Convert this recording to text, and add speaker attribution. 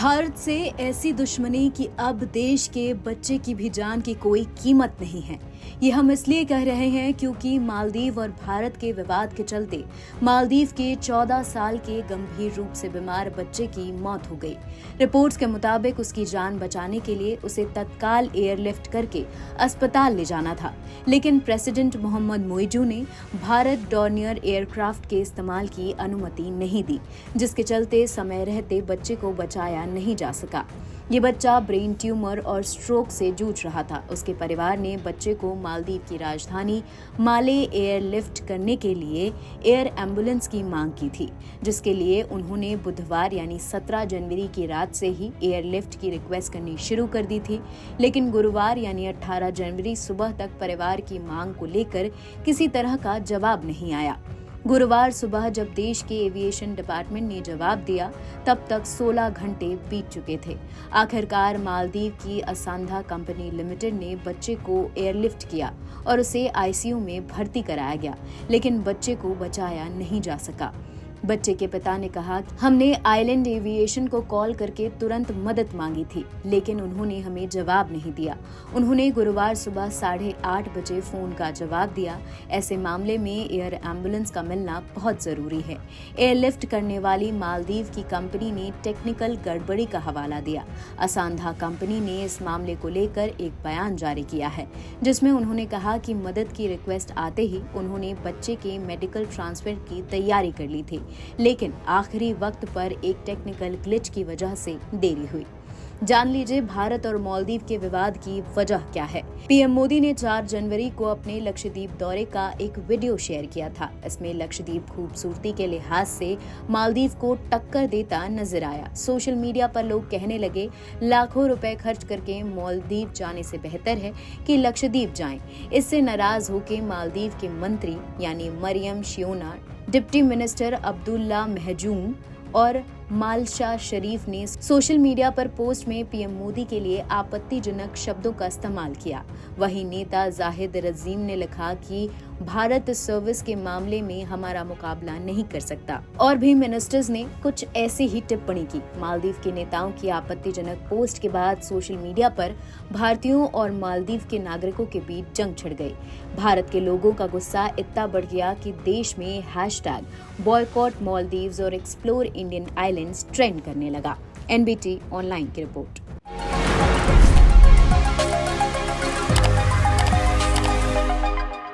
Speaker 1: भारत से ऐसी दुश्मनी कि अब देश के बच्चे की भी जान की कोई कीमत नहीं है। ये हम इसलिए कह रहे हैं क्योंकि मालदीव और भारत के विवाद के चलते मालदीव के 14 साल के गंभीर रूप से बीमार बच्चे की मौत हो गई। रिपोर्ट्स के मुताबिक उसकी जान बचाने के लिए उसे तत्काल एयरलिफ्ट करके अस्पताल ले जाना था, लेकिन प्रेसिडेंट मोहम्मद मोइजू ने भारत डॉर्नियर एयरक्राफ्ट के इस्तेमाल की अनुमति नहीं दी, जिसके चलते समय रहते बच्चे को बचाया नहीं जा सका। ये बच्चा ब्रेन ट्यूमर और स्ट्रोक से जूझ रहा था। उसके परिवार ने बच्चे को मालदीव की राजधानी माले एयरलिफ्ट करने के लिए एयर एम्बुलेंस की मांग की थी, जिसके लिए उन्होंने बुधवार यानी 17 जनवरी की रात से ही एयरलिफ्ट की रिक्वेस्ट करनी शुरू कर दी थी। लेकिन गुरुवार यानी 18 जनवरी सुबह तक परिवार की मांग को लेकर किसी तरह का जवाब नहीं आया। गुरुवार सुबह जब देश के एविएशन डिपार्टमेंट ने जवाब दिया, तब तक 16 घंटे बीत चुके थे। आखिरकार मालदीव की असांधा कंपनी लिमिटेड ने बच्चे को एयरलिफ्ट किया और उसे आईसीयू में भर्ती कराया गया, लेकिन बच्चे को बचाया नहीं जा सका। बच्चे के पिता ने कहा, हमने आइलैंड एविएशन को कॉल करके तुरंत मदद मांगी थी, लेकिन उन्होंने हमें जवाब नहीं दिया। उन्होंने गुरुवार सुबह 8:30 बजे फोन का जवाब दिया। ऐसे मामले में एयर एम्बुलेंस का मिलना बहुत जरूरी है। एयरलिफ्ट करने वाली मालदीव की कंपनी ने टेक्निकल गड़बड़ी का हवाला दिया। असांधा कंपनी ने इस मामले को लेकर एक बयान जारी किया है, जिसमें उन्होंने कहा कि मदद की रिक्वेस्ट आते ही उन्होंने बच्चे के मेडिकल ट्रांसफर की तैयारी कर ली थी, लेकिन आखिरी वक्त पर एक टेक्निकल ग्लिच की वजह से देरी हुई। जान लीजिए भारत और मालदीव के विवाद की वजह क्या है। पीएम मोदी ने 4 जनवरी को अपने लक्षद्वीप दौरे का एक वीडियो शेयर किया था। इसमें लक्षद्वीप खूबसूरती के लिहाज से मालदीव को टक्कर देता नजर आया। सोशल मीडिया पर लोग कहने लगे, लाखों रुपए खर्च करके मालदीव जाने से बेहतर है कि लक्षद्वीप जाएं। इससे नाराज होकर मालदीव के मंत्री यानी मरियम शियोना, डिप्टी मिनिस्टर अब्दुल्ला महजूम और मालशा शरीफ ने सोशल मीडिया पर पोस्ट में पीएम मोदी के लिए आपत्तिजनक शब्दों का इस्तेमाल किया। वहीं नेता जाहिद रजीम ने लिखा कि भारत सर्विस के मामले में हमारा मुकाबला नहीं कर सकता। और भी मिनिस्टर्स ने कुछ ऐसी ही टिप्पणी की। मालदीव के नेताओं की आपत्तिजनक पोस्ट के बाद सोशल मीडिया पर भारतीयों और मालदीव के नागरिकों के बीच जंग छिड़ गई। भारत के लोगों का गुस्सा इतना बढ़ गया कि देश में #बॉयकॉट मालदीव्स और एक्सप्लोर इंडियन आइलैंड्स ट्रेंड करने लगा। NBT ऑनलाइन की रिपोर्ट।